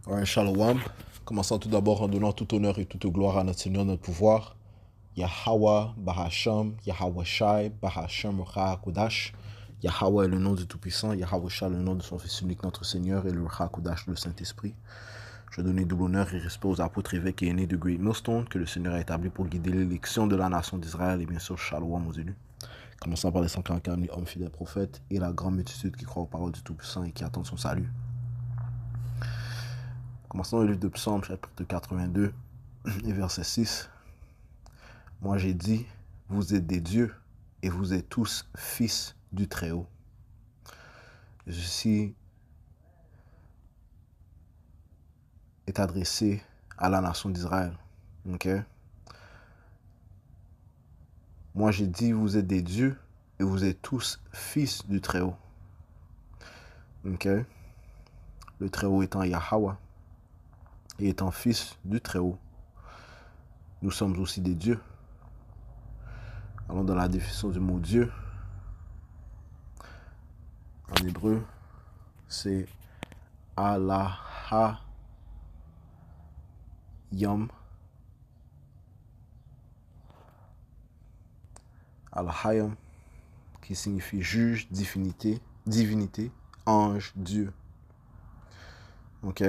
Ouais, Shalom. Commençons tout d'abord en donnant tout honneur et toute gloire à notre Seigneur, notre pouvoir. Yahweh, Bahasham, Yahweh Shai, Bahasham, Kodash. Yahweh est le nom du Tout-Puissant, Yahweh Shai le nom de son Fils unique, notre Seigneur, et le Kodash, le Saint-Esprit. Je donne double honneur et respect aux apôtres, évêques et aînés de Great Millstone que le Seigneur a établi pour guider l'élection de la nation d'Israël et bien sûr Shalom aux élus. Commençons par les 144 000 hommes fidèles prophètes et la grande multitude qui croit aux paroles du Tout-Puissant et qui attend son salut. Commençons le livre de Psaume, chapitre 82, et verset 6. Moi j'ai dit, vous êtes des dieux, et vous êtes tous fils du Très-Haut. Ceci est adressé à la nation d'Israël. Okay? Moi j'ai dit, vous êtes des dieux, et vous êtes tous fils du Très-Haut. Okay? Le Très-Haut étant Yahweh, et étant fils du Très-Haut, nous sommes aussi des dieux. Allons dans la définition du mot Dieu. En hébreu, c'est Allah Yom. Al-Hayam, qui signifie juge, divinité, ange, Dieu. Ok?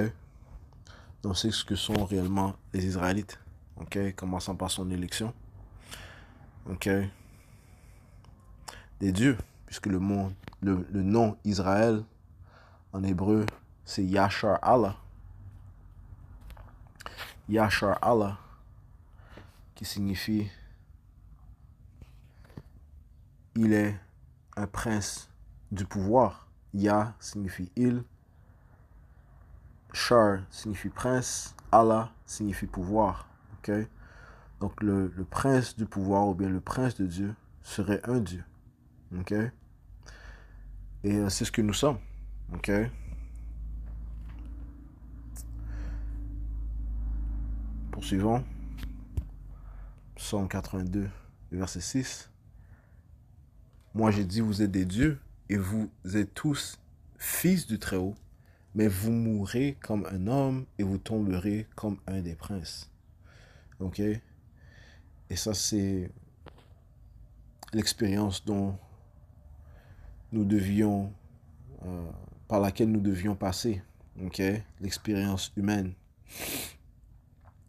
Donc c'est ce que sont réellement les Israélites. Ok? Commençons par son élection. Ok? Des dieux, puisque le nom Israël en hébreu, c'est Yashar Allah. Yashar Allah, qui signifie il est un prince du pouvoir. Ya signifie il. Shar signifie prince. Allah signifie pouvoir. Okay? Donc le prince du pouvoir ou bien le prince de Dieu serait un Dieu. Okay? Et c'est ce que nous sommes. Okay? Poursuivons. Psaume 82, verset 6. Moi j'ai dit, vous êtes des dieux et vous êtes tous fils du Très-Haut, mais vous mourrez comme un homme et vous tomberez comme un des princes. Ok? Et ça, c'est l'expérience dont nous devions, par laquelle nous devions passer. Ok? L'expérience humaine.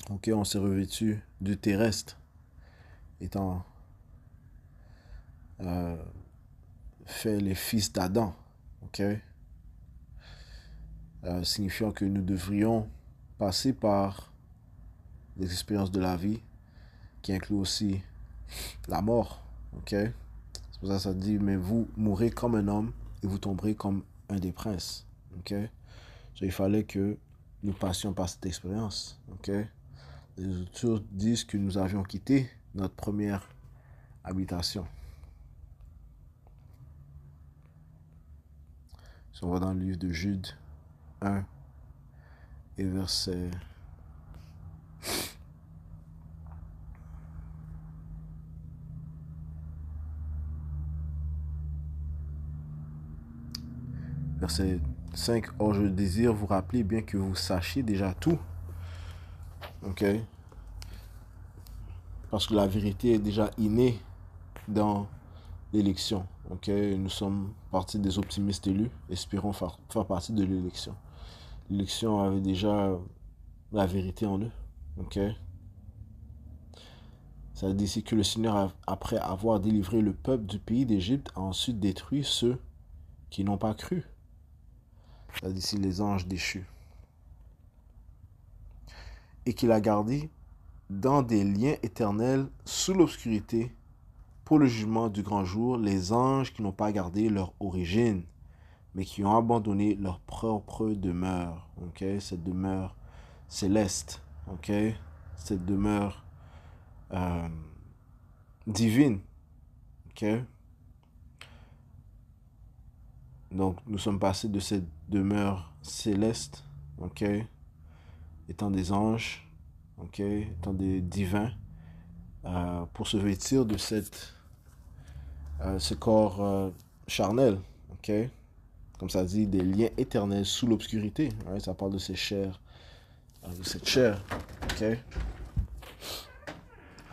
Ok? On s'est revêtu du terrestre, étant fait les fils d'Adam. Ok? Signifiant que nous devrions passer par les expériences de la vie, qui inclut aussi la mort. Ok? C'est pour ça que ça dit, mais vous mourrez comme un homme et vous tomberez comme un des princes. Ok? Donc, il fallait que nous passions par cette expérience. Ok? Les Écritures disent que nous avions quitté notre première habitation. Si on va dans le livre de Jude 1 et verset 5. Or, je désire vous rappeler, bien que vous sachiez déjà tout. Ok? Parce que la vérité est déjà innée dans l'élection. Ok? Nous sommes partie des optimistes élus. Espérons faire partie de l'élection. L'élection avait déjà la vérité en eux. Ok? Ça dit ici que le Seigneur, après avoir délivré le peuple du pays d'Égypte, a ensuite détruit ceux qui n'ont pas cru. Ça dit ici les anges déchus. Et qu'il a gardé dans des liens éternels sous l'obscurité pour le jugement du grand jour les anges qui n'ont pas gardé leur origine, mais qui ont abandonné leur propre demeure. Okay? Cette demeure céleste. Okay? Cette demeure divine. Okay? Donc, nous sommes passés de cette demeure céleste, okay, étant des anges, okay, étant des divins, pour se vêtir de ce corps charnel. Okay? comme ça dit, des liens éternels sous l'obscurité. Right? Ça parle de ces chairs, de cette chair. Okay?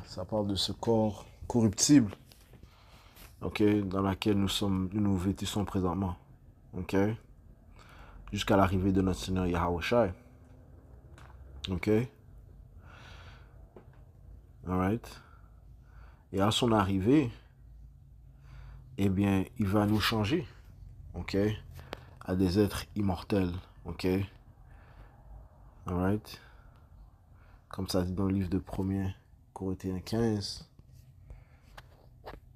Ça parle de ce corps corruptible, okay, dans laquelle nous vêtissons présentement. Okay? Jusqu'à l'arrivée de notre Seigneur Yahawashi. OK? Alright? Et à son arrivée, eh bien, il va nous changer. OK? À des êtres immortels. OK? Alright? Comme ça dit dans le livre de 1 Corinthiens 15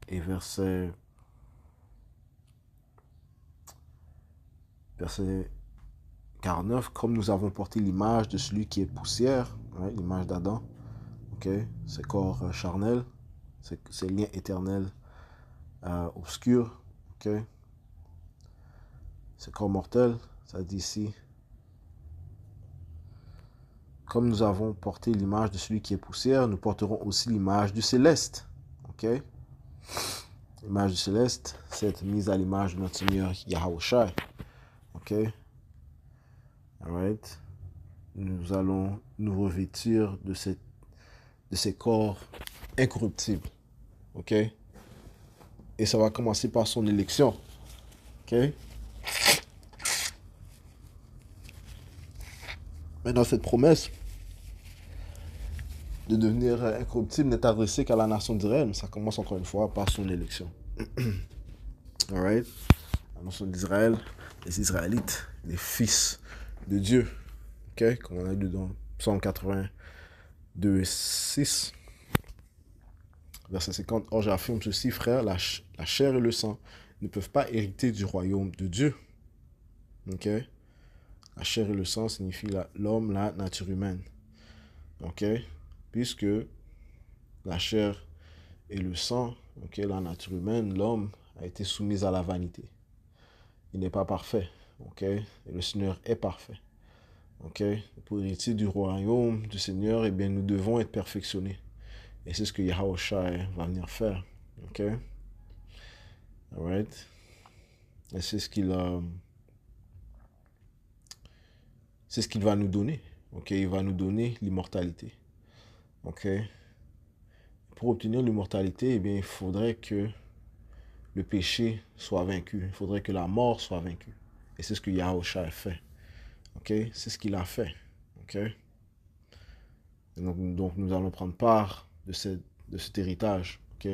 et verset 49, comme nous avons porté l'image de celui qui est poussière, right? L'image d'Adam, okay? Ce corps charnel, ces liens éternels obscurs, okay? Ce corps mortel, ça dit ici, comme nous avons porté l'image de celui qui est poussière, nous porterons aussi l'image du céleste, okay? L'image du céleste, c'est mise à l'image de notre Seigneur Yahawashi, okay? Alright. Nous allons nous revêtir de ces corps incorruptibles. OK? Et ça va commencer par son élection. OK? Maintenant, cette promesse de devenir incorruptible n'est adressée qu'à la nation d'Israël, mais ça commence encore une fois par son élection. Alright? La nation d'Israël, les Israélites, les fils de Dieu. OK? Comme on a lu dans Psaume 82 et 6. Verset 50. Or, j'affirme ceci, frère, la chair et le sang ne peuvent pas hériter du royaume de Dieu. OK? La chair et le sang signifie l'homme, la nature humaine. OK? Puisque la chair et le sang, OK, la nature humaine, l'homme a été soumise à la vanité. Il n'est pas parfait. OK? Et le Seigneur est parfait. OK? Pour hériter du royaume du Seigneur, eh bien, nous devons être perfectionnés. Et c'est ce que Yahawashi va venir faire. OK? Alright? Et c'est ce qu'il va nous donner. OK? Il va nous donner l'immortalité. OK? Pour obtenir l'immortalité, eh bien, il faudrait que le péché soit vaincu. Il faudrait que la mort soit vaincue. Et c'est ce que Yahawashi a fait. OK? C'est ce qu'il a fait. OK? Et donc, nous allons prendre part de cet héritage. OK?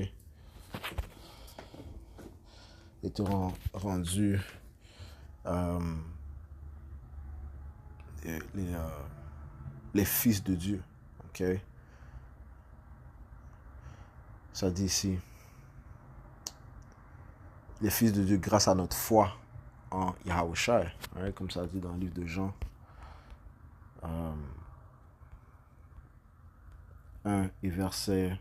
Étant rendu les fils de Dieu. OK? Ça dit ici, les fils de Dieu grâce à notre foi en Yahawashi. Right? Comme ça dit dans le livre de Jean 1 et verset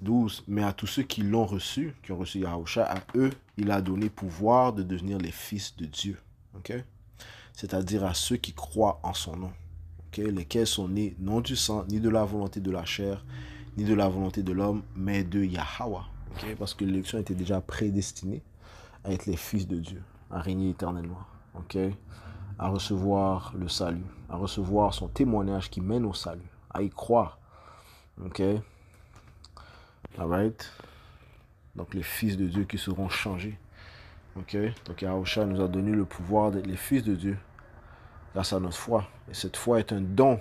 12. Mais à tous ceux qui l'ont reçu, qui ont reçu Yahawashi, à eux, il a donné pouvoir de devenir les fils de Dieu. Okay? C'est-à-dire à ceux qui croient en son nom. Okay? Lesquels sont nés non du sang, ni de la volonté de la chair, ni de la volonté de l'homme, mais de Yahweh. Okay? Parce que l'élection était déjà prédestinée à être les fils de Dieu, à régner éternellement. Okay? À recevoir le salut, à recevoir son témoignage qui mène au salut, à y croire. OK? Alright? Donc les fils de Dieu qui seront changés. OK? Donc Yahawashi nous a donné le pouvoir d'être les fils de Dieu grâce à notre foi. Et cette foi est un don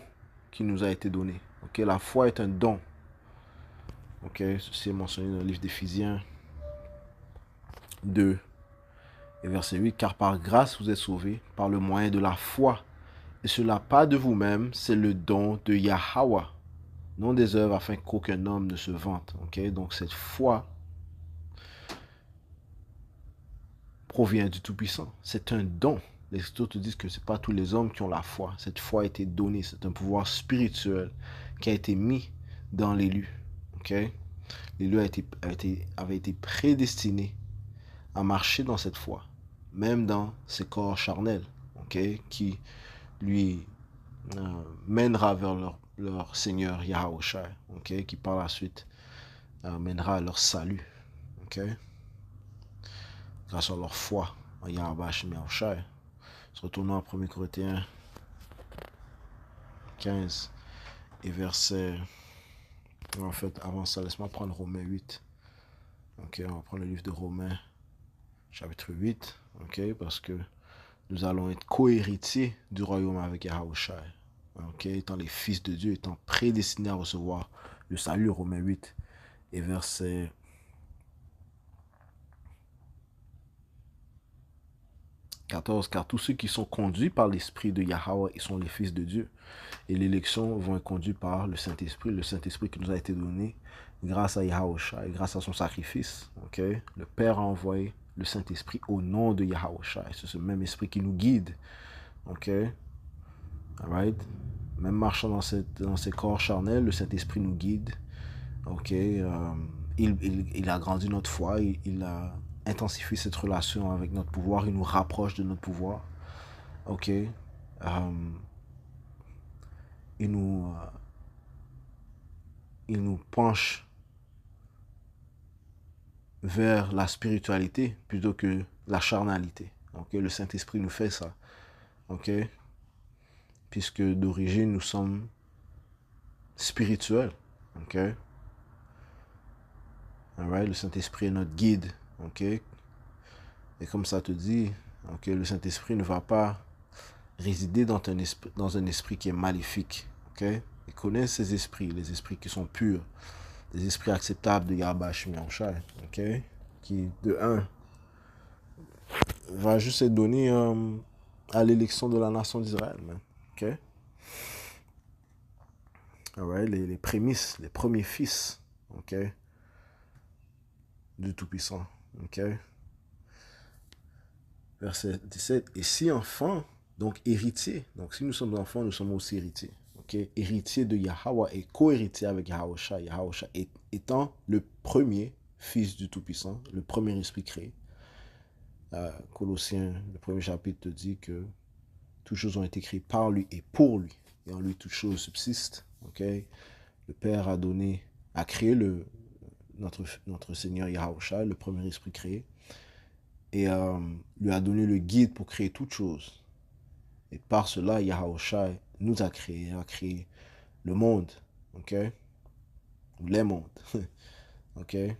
qui nous a été donné. OK? La foi est un don. OK? Ceci est mentionné dans le livre d'Éphésiens 2 et verset 8. Car par grâce vous êtes sauvés par le moyen de la foi. Et cela pas de vous-même, c'est le don de Yahweh, non des œuvres afin qu'aucun homme ne se vante. Okay? Donc cette foi provient du Tout-Puissant. C'est un don. Les Écritures te disent que ce n'est pas tous les hommes qui ont la foi. Cette foi a été donnée. C'est un pouvoir spirituel qui a été mis dans l'élu. Okay? L'élu avait été prédestiné à marcher dans cette foi, même dans ses corps charnels, okay? Qui lui mènera vers leur Seigneur Yahawashi, okay? Qui par la suite mènera à leur salut. Okay? grâce à leur foi en Yahweh Hashem Yahushai. Retournons à 1 Corinthiens 15 et verset... En fait, avant ça, laisse-moi prendre Romains 8. Ok, on va prendre le livre de Romains, chapitre 8. Ok, parce que nous allons être co-héritiers du royaume avec Yahushai. Ok, étant les fils de Dieu, étant prédestinés à recevoir le salut, Romains 8 et verset 14. Car tous ceux qui sont conduits par l'esprit de Yahweh, ils sont les fils de Dieu. Et l'élection vont être conduits par le Saint-Esprit qui nous a été donné grâce à Yahushai, grâce à son sacrifice. Ok, le Père a envoyé le Saint-Esprit au nom de Yahushai. C'est ce même esprit qui nous guide. Ok, alright. Même marchant dans ces corps charnels, le Saint-Esprit nous guide. Ok, il a grandi notre foi, il a intensifié cette relation avec notre pouvoir, il nous rapproche de notre pouvoir. Ok, il nous penche vers la spiritualité plutôt que la charnalité. Ok, le Saint-Esprit nous fait ça. Ok, puisque d'origine nous sommes spirituels. Ok, alright, le Saint-Esprit est notre guide. Ok, et comme ça te dit, ok, le Saint-Esprit ne va pas résider dans un esprit qui est maléfique. Ok, il connaît ces esprits, les esprits qui sont purs, les esprits acceptables de Yahweh Hashem Yahushai. Ok, qui de un va juste être donné à l'élection de la nation d'Israël. Ok, alright, les prémices, les premiers fils. Ok, du Tout-Puissant. Ok, verset 17. Et si enfants, donc héritiers. Donc si nous sommes enfants, nous sommes aussi héritiers. Okay? Héritier de Yahweh et co-héritier avec Yahushua. Yahushua étant le premier fils du Tout-Puissant, le premier esprit créé. Colossiens, le premier chapitre te dit que toutes choses ont été créées par lui et pour lui. Et en lui, toutes choses subsistent. Okay? Le Père a créé notre Seigneur Yahushua, le premier esprit créé, et lui a donné le guide pour créer toutes choses. Et par cela, Yahushua nous a créé le monde, ok? Les mondes, ok? Et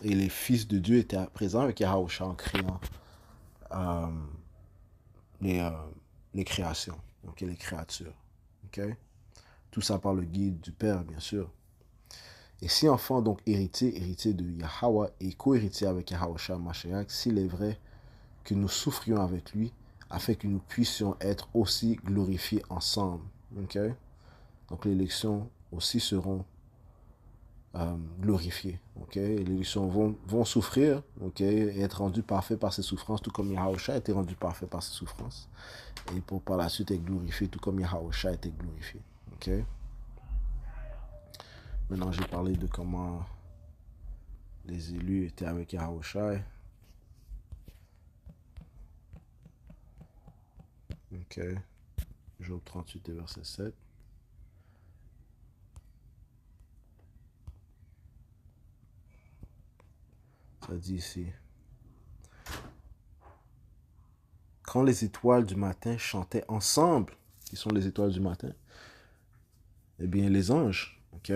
les fils de Dieu étaient présents avec Yahushua en créant les créations, ok? Les créatures, ok? Tout ça par le guide du Père, bien sûr. Et si enfant, donc héritier de Yahweh et co-héritier avec Yahushua Mashiach, s'il est vrai que nous souffrions avec lui, afin que nous puissions être aussi glorifiés ensemble. Okay? Donc les élections aussi seront glorifiées. Okay? Les élections vont souffrir, okay? Et être rendues parfaits par ses souffrances, tout comme Yahushua a été rendu parfait par ses souffrances. Et pour par la suite être glorifié, tout comme Yahushua a été glorifié. Okay? Maintenant, j'ai parlé de comment les élus étaient avec Yahushua. Ok. Job 38 et verset 7. Ça dit ici. Quand les étoiles du matin chantaient ensemble, qui sont les étoiles du matin? Eh bien, les anges, ok?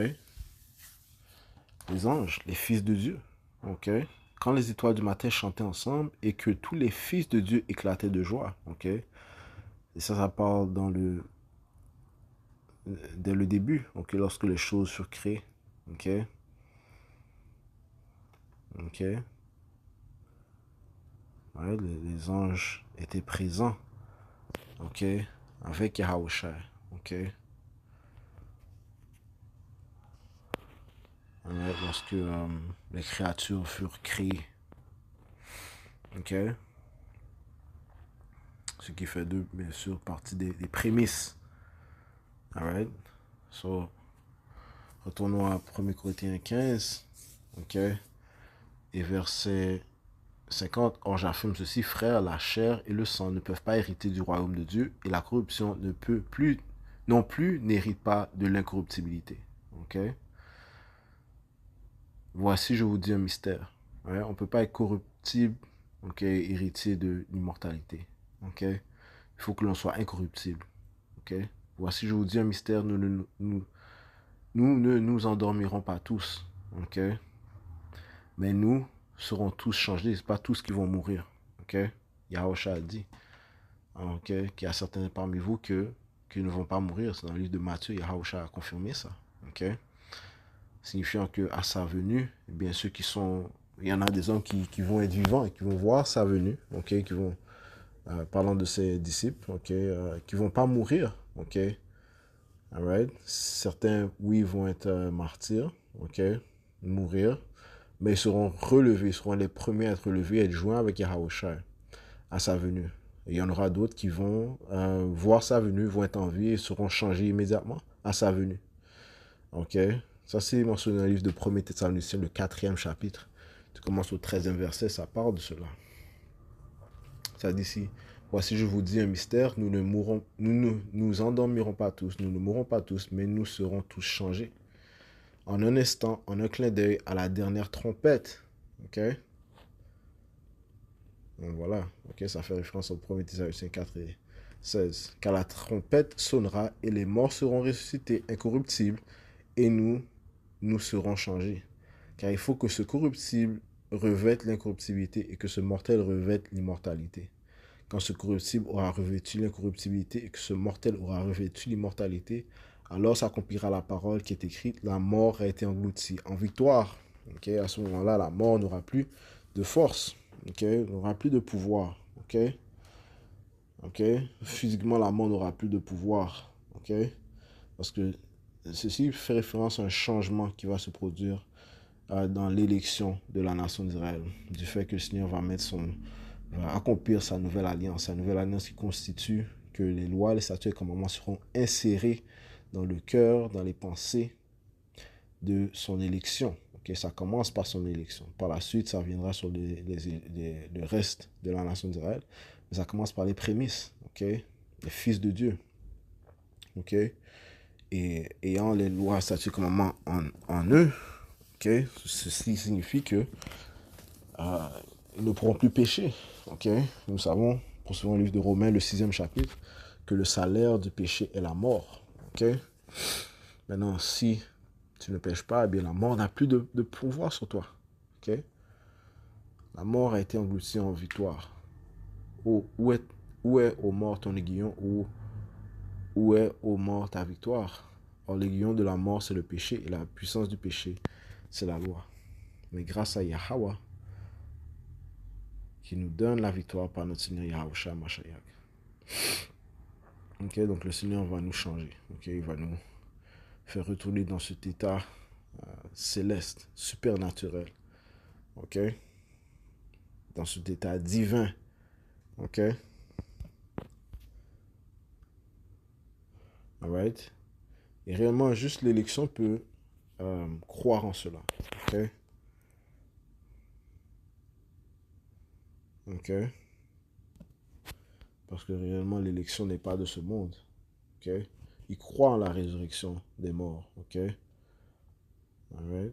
Les anges, les fils de Dieu, ok? Quand les étoiles du matin chantaient ensemble et que tous les fils de Dieu éclataient de joie, ok? Et ça parle dès le début, ok? Lorsque les choses furent créées, ok? Ok? Ouais, les anges étaient présents, ok? Avec Yahushua, ok? Lorsque les créatures furent créées. Ok? Ce qui fait d'eux, bien sûr, partie des prémices. Alright? So, retournons à 1 Corinthiens 15. Ok? Et verset 50. Or, j'affirme ceci, frères, la chair et le sang ne peuvent pas hériter du royaume de Dieu, et la corruption non plus n'hérite pas de l'incorruptibilité. Ok? Voici, je vous dis un mystère. Ouais, on ne peut pas être corruptible, ok, héritier de l'immortalité. Ok? Il faut que l'on soit incorruptible. Ok? Voici, je vous dis un mystère, nous ne nous endormirons pas tous. Ok? Mais nous serons tous changés. Ce n'est pas tous qui vont mourir. Ok? Yahusha a dit, ok, qu'il y a certains parmi vous qui ne vont pas mourir. C'est dans le livre de Matthieu, Yahusha a confirmé ça. Ok? Signifiant que à sa venue, eh bien ceux qui sont, il y en a des hommes qui vont être vivants et qui vont voir sa venue, ok, qui vont, parlant de ses disciples, ok, qui vont pas mourir, ok, alright. Certains, oui, vont être martyrs, ok, mourir, mais ils seront relevés, ils seront les premiers à être relevés et être joints avec Yahushua à sa venue. Et il y en aura d'autres qui vont voir sa venue, vont être en vie et seront changés immédiatement à sa venue. Ok? Ça, c'est mentionné dans le livre de 1er Thessaloniciens, le 4e chapitre. Tu commences au 13e verset, ça parle de cela. Ça dit ici, voici, je vous dis un mystère, nous ne mourrons, nous endormirons pas tous, nous ne mourrons pas tous, mais nous serons tous changés. En un instant, en un clin d'œil, à la dernière trompette. Ok? Donc voilà. Ok, ça fait référence au 1er Thessaloniciens 4 et 16. Car la trompette sonnera et les morts seront ressuscités incorruptibles et nous serons changés. Car il faut que ce corruptible revête l'incorruptibilité et que ce mortel revête l'immortalité. Quand ce corruptible aura revêtu l'incorruptibilité et que ce mortel aura revêtu l'immortalité, alors s'accomplira la parole qui est écrite, la mort a été engloutie en victoire. Okay? À ce moment-là, la mort n'aura plus de force, okay? N'aura plus de pouvoir. Okay? Okay? Physiquement, la mort n'aura plus de pouvoir. Okay? Parce que ceci fait référence à un changement qui va se produire dans l'élection de la nation d'Israël, du fait que le Seigneur va accomplir sa nouvelle alliance qui constitue que les lois, les statuts et les commandements seront insérés dans le cœur, dans les pensées de son élection. Okay, ça commence par son élection. Par la suite, ça viendra sur le reste de la nation d'Israël. Mais ça commence par les prémices, okay? Les fils de Dieu. Okay? Et ayant les lois, statuts et commandements en eux, okay? Ceci signifie que ils ne pourront plus pécher. Okay? Nous savons, poursuivant le livre de Romains, le 6e chapitre, que le salaire du péché est la mort. Okay? Maintenant, si tu ne pêches pas, eh bien la mort n'a plus de pouvoir sur toi. Okay? La mort a été engloutie en victoire. Où est, ô mort, ton aiguillon? Où est, ô mort, ta victoire? Or, l'aiguillon de la mort, c'est le péché, et la puissance du péché, c'est la loi. Mais grâce à Yahweh, qui nous donne la victoire par notre Seigneur Yahushua Mashiach. Ok, donc le Seigneur va nous changer. Ok, il va nous faire retourner dans cet état céleste, supernaturel. Ok, dans cet état divin. Ok, alright. Et réellement, juste l'élection peut croire en cela. Ok, ok. Parce que réellement, l'élection n'est pas de ce monde. Ok, il croit en la résurrection des morts. Ok, alright.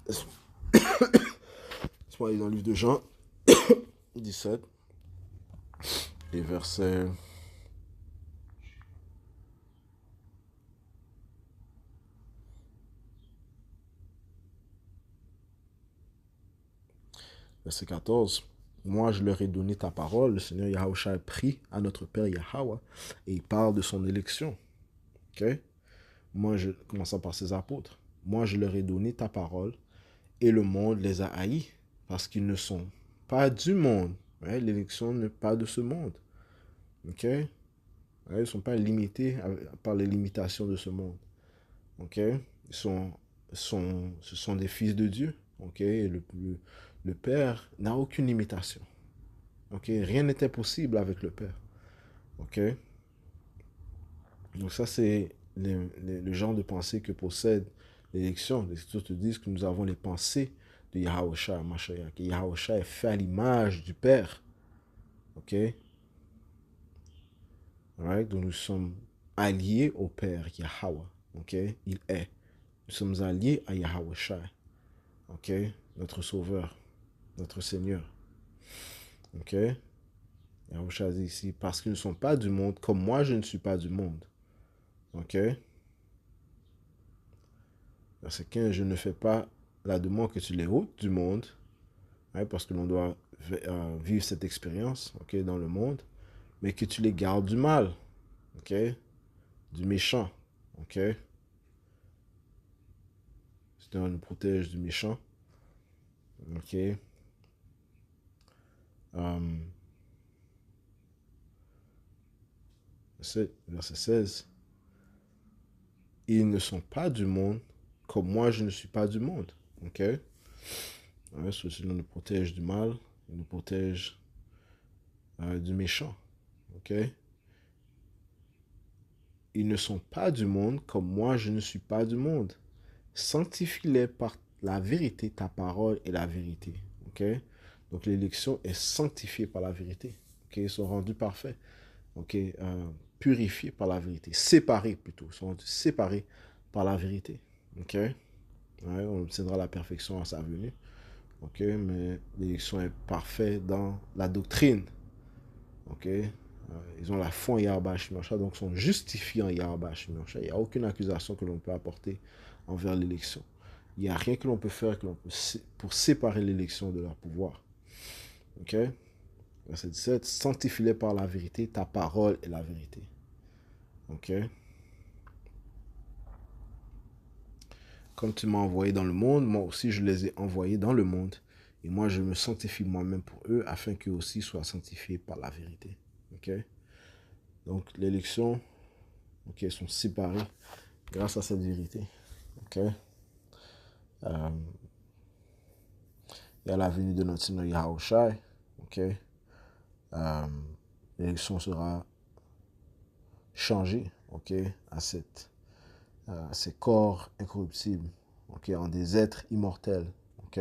Laisse-moi aller dans le livre de Jean 17, les versets verset 14. Moi, je leur ai donné ta parole. Le Seigneur Yahushua a pris à notre Père Yahweh et il parle de son élection. Ok? Commençant par ses apôtres. Moi, je leur ai donné ta parole et le monde les a haïs parce qu'ils ne sont pas du monde. Ouais, l'élection n'est pas de ce monde. Ok? Ouais, ils ne sont pas limités par les limitations de ce monde. Ok? Ce sont des fils de Dieu. Ok? Et le Père n'a aucune limitation. Ok? Rien n'était possible avec le Père. Ok? Donc ça, c'est le genre de pensée que possède l'élection. Les Écritures te disent que nous avons les pensées de Yahushua, Mashiach. Et Yahushua est fait à l'image du Père. Ok? Right? Donc nous sommes alliés au Père Yahweh. Ok? Il est. Nous sommes alliés à Yahweh Shai. Ok? Notre Sauveur, notre Seigneur. Ok? Yahweh Shai dit ici, parce qu'ils ne sont pas du monde, comme moi je ne suis pas du monde. Ok? Verset 15, je ne fais pas la demande que tu les ôtes du monde, hein, parce que l'on doit vivre cette expérience, ok, dans le monde, mais que tu les gardes du mal, ok, du méchant, ok. C'est-à-dire, on nous protège du méchant, ok. Verset 16, ils ne sont pas du monde, comme moi je ne suis pas du monde, ok. Ouais, ceci nous protège du mal, il nous protège du méchant, ok. Ils ne sont pas du monde, comme moi je ne suis pas du monde. Sanctifie-les par la vérité, ta parole est la vérité. Ok? Donc l'élection est sanctifiée par la vérité. Ok? Ils sont rendus parfaits. Ok? Purifiés par la vérité. Séparés plutôt. Ils sont rendus séparés par la vérité. Ok? Ouais, on obtiendra la perfection à sa venue. Ok? Mais l'élection est parfaite dans la doctrine. Ok? Ils ont la foi en Yahweh Shimosha, donc sont justifiés en Yahweh Shimosha. Il n'y a aucune accusation que l'on peut apporter envers l'élection. Il n'y a rien que l'on peut faire pour séparer l'élection de leur pouvoir. Ok? Verset 17. Sanctifie-les par la vérité, ta parole est la vérité. Ok? Comme tu m'as envoyé dans le monde, moi aussi je les ai envoyés dans le monde. Et moi je me sanctifie moi-même pour eux, afin qu'eux aussi soient sanctifiés par la vérité. Ok? Donc l'élection, ok, ils sont séparés grâce à cette vérité. Ok? Il y a la venue de notre Seigneur Yahushai. Ok? L'élection sera changée, ok, à ces corps incorruptibles, ok, en des êtres immortels, ok.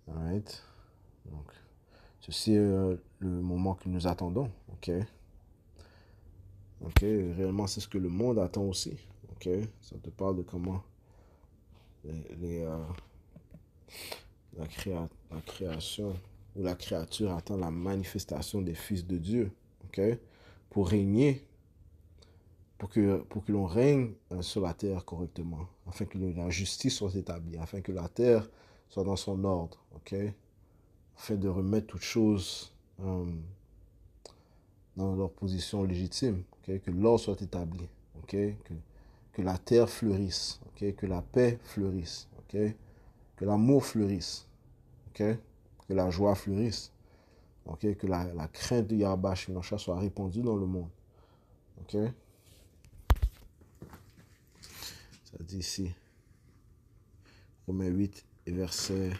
Alright. Donc, ceci est le moment que nous attendons, ok. Ok, réellement c'est ce que le monde attend aussi, ok. Ça te parle de comment les, la création ou la créature attend la manifestation des fils de Dieu, ok, pour régner, pour que l'on règne sur la terre correctement, afin que la justice soit établie, afin que la terre soit dans son ordre, ok, afin de remettre toutes choses dans leur position légitime, ok, que l'ordre soit établi, ok, que la terre fleurisse, ok, que la paix fleurisse, ok, que l'amour fleurisse, ok, que la joie fleurisse, ok, que la crainte de Yahweh Shimosha soit répandue dans le monde, ok. Ça dit ici, Romains 8 et verset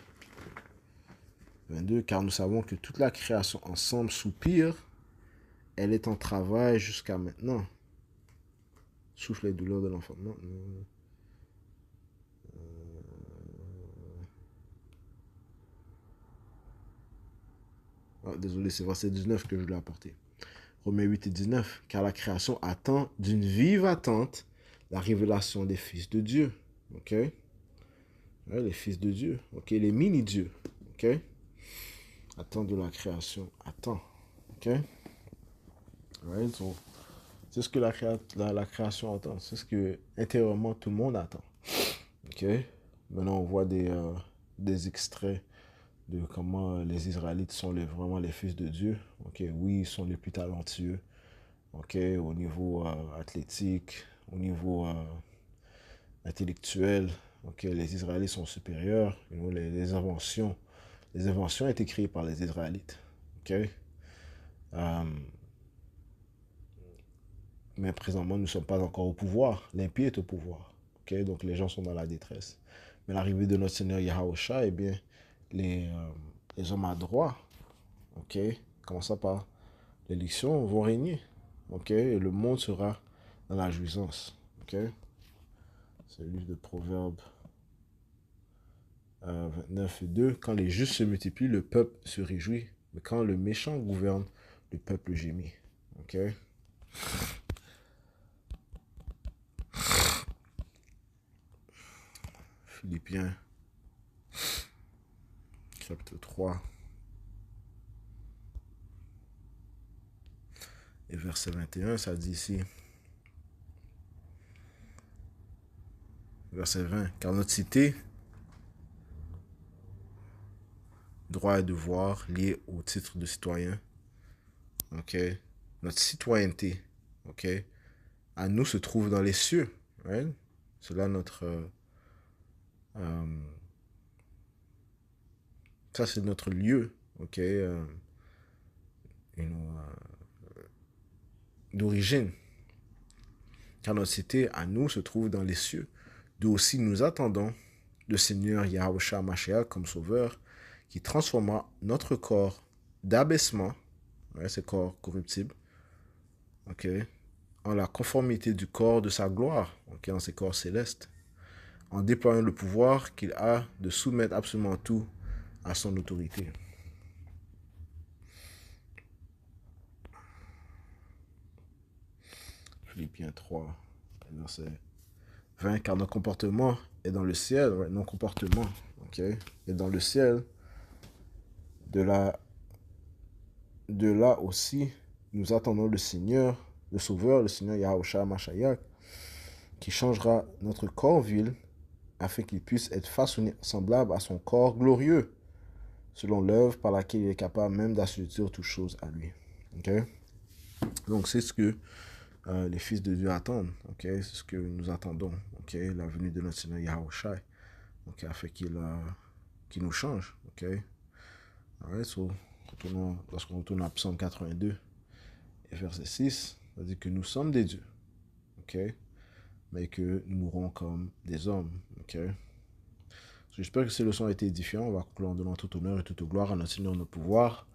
22, car nous savons que toute la création ensemble soupire, elle est en travail jusqu'à maintenant. Souffle les douleurs de l'enfantement. Désolé, c'est verset 19 que je l'ai apporté. Romains 8 et 19, car la création attend d'une vive attente la révélation des fils de Dieu. Ok? Ouais, les fils de Dieu. Ok? Les mini-dieux. Ok? Attend de la création. Attend. Ok? Right? So, c'est ce que la création attend. C'est ce que intérieurement tout le monde attend. Ok? Maintenant, on voit des extraits de comment les Israélites sont vraiment les fils de Dieu. Ok? Oui, ils sont les plus talentueux. Ok? Au niveau athlétique, au niveau intellectuel. Ok? Les Israélites sont supérieurs. Les inventions ont été créées par les Israélites. Ok? Mais présentement, nous ne sommes pas encore au pouvoir. L'impie est au pouvoir. Okay? Donc les gens sont dans la détresse. Mais l'arrivée de notre Seigneur Yahushua, eh bien, les hommes à droit, ok, commençant par l'élection, vont régner. Ok? Et le monde sera dans la jouissance. Ok? C'est le livre de Proverbes 29 et 2. Quand les justes se multiplient, le peuple se réjouit. Mais quand le méchant gouverne, le peuple gémit. Ok? Philippiens, chapitre 3, et verset 21, ça dit ici, verset 20, car notre cité, droit et devoir liés au titre de citoyen, ok, notre citoyenneté, ok, à nous se trouve dans les cieux, right? C'est là notre, ça c'est notre lieu, ok, d'origine. Car notre cité à nous se trouve dans les cieux, d'où aussi nous attendons le Seigneur Yahushua Mashiach comme sauveur, qui transforma notre corps d'abaissement, ouais, ce corps corruptible, ok, en la conformité du corps de sa gloire, ok, en ses corps célestes, en déployant le pouvoir qu'il a de soumettre absolument tout à son autorité. Philippiens 3, verset 20, car notre comportement est dans le ciel, ouais, non comportement, ok, est dans le ciel. De là aussi, nous attendons le Seigneur, le Sauveur, le Seigneur Yahushua Mashiach, qui changera notre corps vil afin qu'il puisse être façonné semblable à son corps glorieux, selon l'œuvre par laquelle il est capable même d'assujettir toutes choses à lui. Okay? Donc c'est ce que les fils de Dieu attendent. Okay? C'est ce que nous attendons. Okay? La venue de notre Seigneur Yahushua, okay? Afin qu'il nous change. Okay? Alright, so, lorsqu'on retourne à Psaume 82 et verset 6, ça dit que nous sommes des dieux. Okay? Mais que nous mourrons comme des hommes. Okay? J'espère que ces leçons ont été édifiantes. On va conclure en donnant tout honneur et toute gloire à notre Seigneur, notre pouvoir.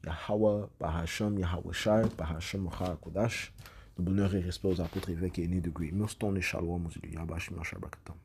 Yahweh, Bahasham, Yahweh Shai, Bahasham, Kodash. Le bonheur et respect aux apôtres, évêques et aînés de Grey Millstone et Shalom, aux Yabashim, Shabakatam.